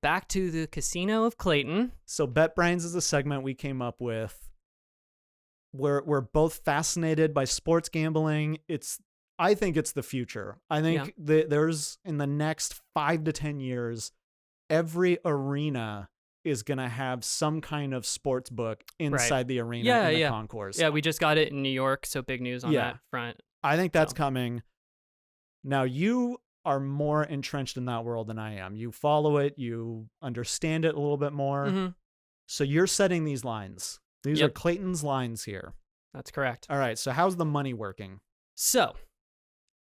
back to the casino of Clayton. So Bet Brains is a segment we came up with. We're both fascinated by sports gambling. I think it's the future. I think there's in the next 5 to 10 years, every arena is going to have some kind of sports book inside the arena in the concourse. Yeah, we just got it in New York, so big news on that front. I think that's coming. Now, you are more entrenched in that world than I am. You follow it. You understand it a little bit more. Mm-hmm. So you're setting these lines. These are Clayton's lines here. That's correct. All right. So how's the money working? So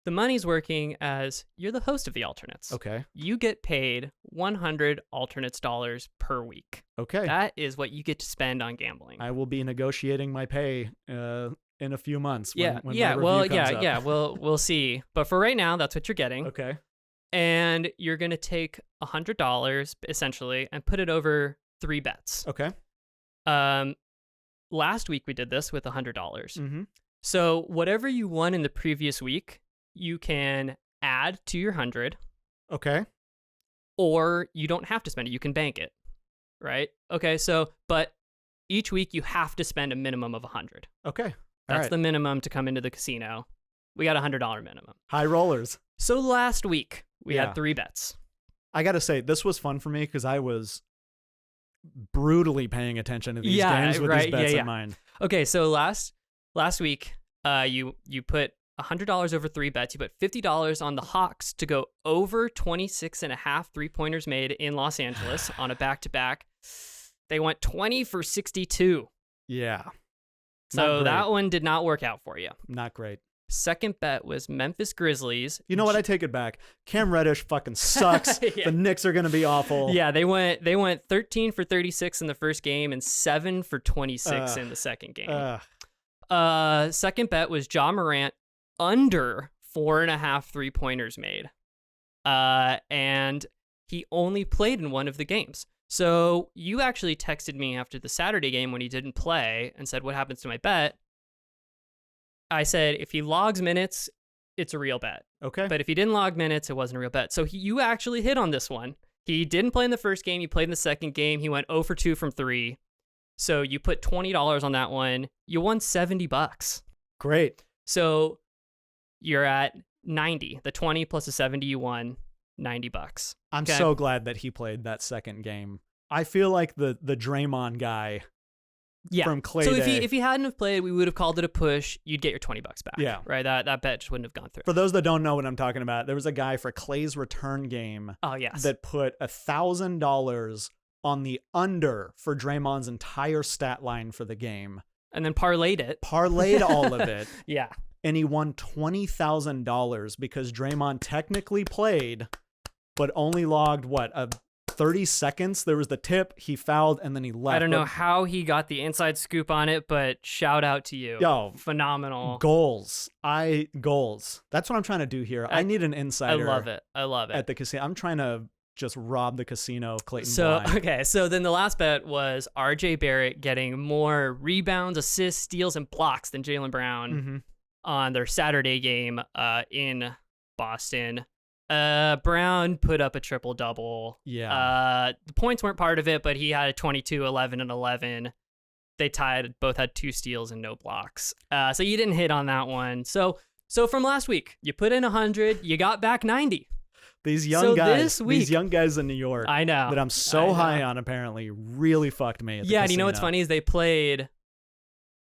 the money's working as you're the host of the alternates. Okay. You get paid 100 alternates dollars per week. Okay. That is what you get to spend on gambling. I will be negotiating my pay in a few months. When We'll see. But for right now, that's what you're getting. Okay. And you're going to take $100 essentially and put it over 3 bets. Okay. Last week we did this with $100. Mm-hmm. So whatever you won in the previous week, you can add to your 100. Okay. Or you don't have to spend it. You can bank it. Right? Okay. So, but each week you have to spend a minimum of 100. Okay. That's the minimum to come into the casino. We got a $100 minimum. High rollers. So last week we had 3 bets. I got to say, this was fun for me because I was brutally paying attention to these games with these bets in mind. Okay, so last week, you put $100 over 3 bets. You put $50 on the Hawks to go over 26.5 3-pointers made in Los Angeles on a back-to-back. They went 20 for 62. Yeah. So that one did not work out for you. Not great. Second bet was Memphis Grizzlies. You know what? I take it back. Cam Reddish fucking sucks. The Knicks are going to be awful. Yeah, they went 13 for 36 in the first game and 7 for 26 in the second game. Second bet was Ja Morant under 4.5 3-pointers made. And he only played in one of the games. So you actually texted me after the Saturday game when he didn't play and said, what happens to my bet? I said, if he logs minutes, it's a real bet. Okay. But if he didn't log minutes, it wasn't a real bet. So you actually hit on this one. He didn't play in the first game. He played in the second game. He went 0 for 2 from 3. So you put $20 on that one. You won $70. Great. So you're at 90. The 20 plus the 70 you won, $90. I'm so glad that he played that second game. I feel like the Draymond guy from Clay So Day. if he hadn't have played, we would have called it a push. You'd get your $20 back. Yeah. Right? That bet just wouldn't have gone through. For those that don't know what I'm talking about, there was a guy for Clay's return game that put $1,000 on the under for Draymond's entire stat line for the game. And then Parlayed all of it. Yeah. And he won $20,000 because Draymond technically played, but only logged, 30 seconds? There was the tip, he fouled, and then he left. I don't know how he got the inside scoop on it, but shout out to you. Yo. Phenomenal. Goals. That's what I'm trying to do here. I need an insider. I love it. At the casino. I'm trying to just rob the casino of Clayton So, blind. okay, so then the last bet was RJ Barrett getting more rebounds, assists, steals, and blocks than Jaylen Brown on their Saturday game in Boston. Brown put up a triple-double. Yeah. The points weren't part of it, but he had a 22, 11, and 11. They both had 2 steals and no blocks. So you didn't hit on that one. So from last week, you put in 100, you got back 90. These young guys in New York, I know, that I'm so high on, apparently really fucked me. Yeah, and you know what's funny is they played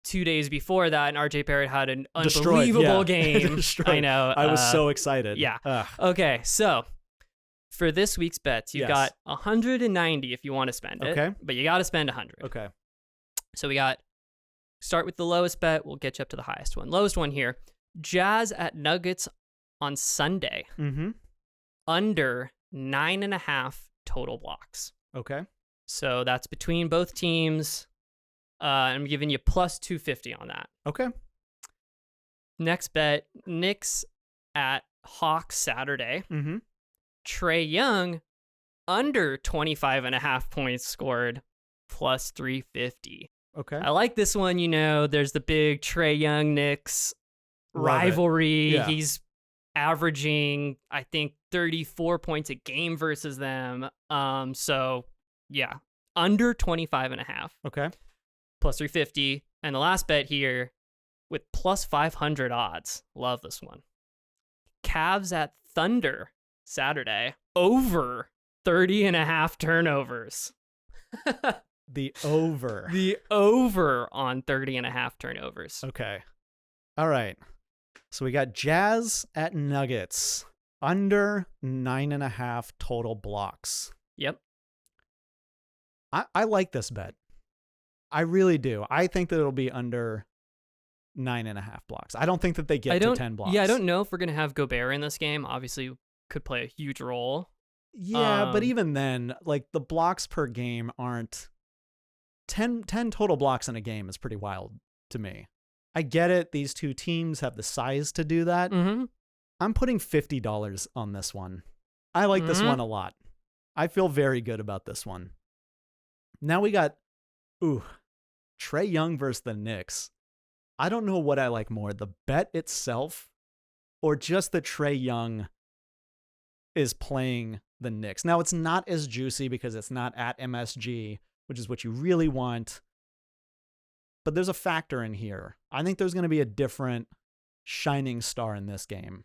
2 days before that, and RJ Barrett had an unbelievable game. I know. I was so excited. Yeah. Okay, so for this week's bets, you got 190 if you want to spend it. Okay. But you got to spend 100. Okay. So start with the lowest bet. We'll get you up to the highest one. Lowest one here, Jazz at Nuggets on Sunday. Mm-hmm. Under 9.5 total blocks. Okay. So that's between both teams. I'm giving you plus 250 on that. Okay. Next bet, Knicks at Hawks Saturday. Mm-hmm. Trae Young under 25.5 points scored, plus 350. Okay. I like this one. There's the big Trae Young Knicks rivalry. Yeah. He's averaging, I think, 34 points a game versus them. So yeah, under 25.5. Okay. Plus 350. And the last bet here with plus 500 odds. Love this one. Cavs at Thunder Saturday. Over 30.5 turnovers. The over. The over on 30.5 turnovers. Okay. All right. So we got Jazz at Nuggets. Under 9.5 total blocks. Yep. I like this bet. I really do. I think that it'll be under 9.5 blocks. I don't think that they get to 10 blocks. Yeah, I don't know if we're going to have Gobert in this game. Obviously, could play a huge role. Yeah, but even then, like, the blocks per game aren't 10 total blocks in a game is pretty wild to me. I get it. These two teams have the size to do that. Mm-hmm. I'm putting $50 on this one. I like this one a lot. I feel very good about this one. Now we got, Trae Young versus the Knicks. I don't know what I like more, the bet itself or just that Trae Young is playing the Knicks. Now, it's not as juicy because it's not at MSG, which is what you really want. But there's a factor in here. I think there's going to be a different shining star in this game.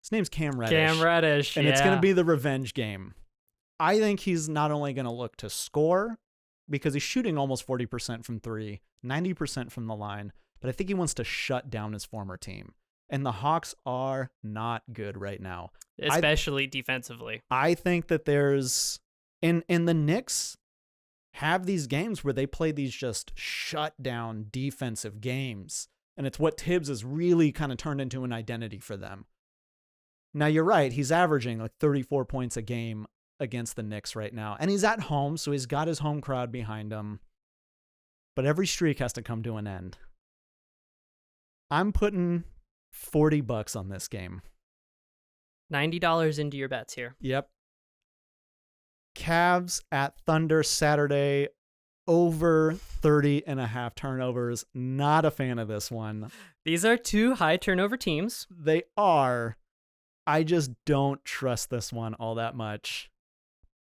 His name's Cam Reddish. Cam Reddish, and it's going to be the revenge game. I think he's not only going to look to score, because he's shooting almost 40% from three, 90% from the line, but I think he wants to shut down his former team. And the Hawks are not good right now. Especially defensively. I think that there's, in the Knicks have these games where they play these just shut down defensive games. And it's what Tibbs has really kind of turned into an identity for them. Now, you're right. He's averaging like 34 points a game against the Knicks right now. And he's at home, so he's got his home crowd behind him. But every streak has to come to an end. I'm putting $40 on this game. $90 into your bets here. Yep. Cavs at Thunder Saturday. Over 30.5 turnovers. Not a fan of this one. These are two high turnover teams. They are. I just don't trust this one all that much.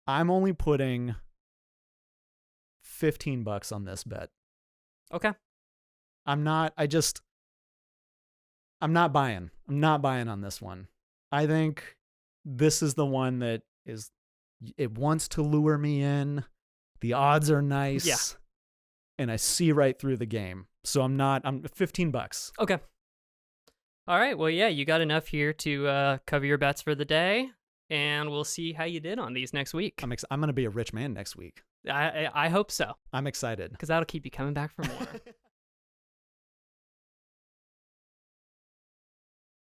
I'm only putting $15 on this bet. Okay. I'm not buying. I'm not buying on this one. I think this is the one that it wants to lure me in. The odds are nice. Yeah. And I see right through the game. So I'm $15. Okay. All right. Well, yeah, you got enough here to cover your bets for the day, and we'll see how you did on these next week. I'm going to be a rich man next week. I hope so. I'm excited. Because that'll keep you coming back for more.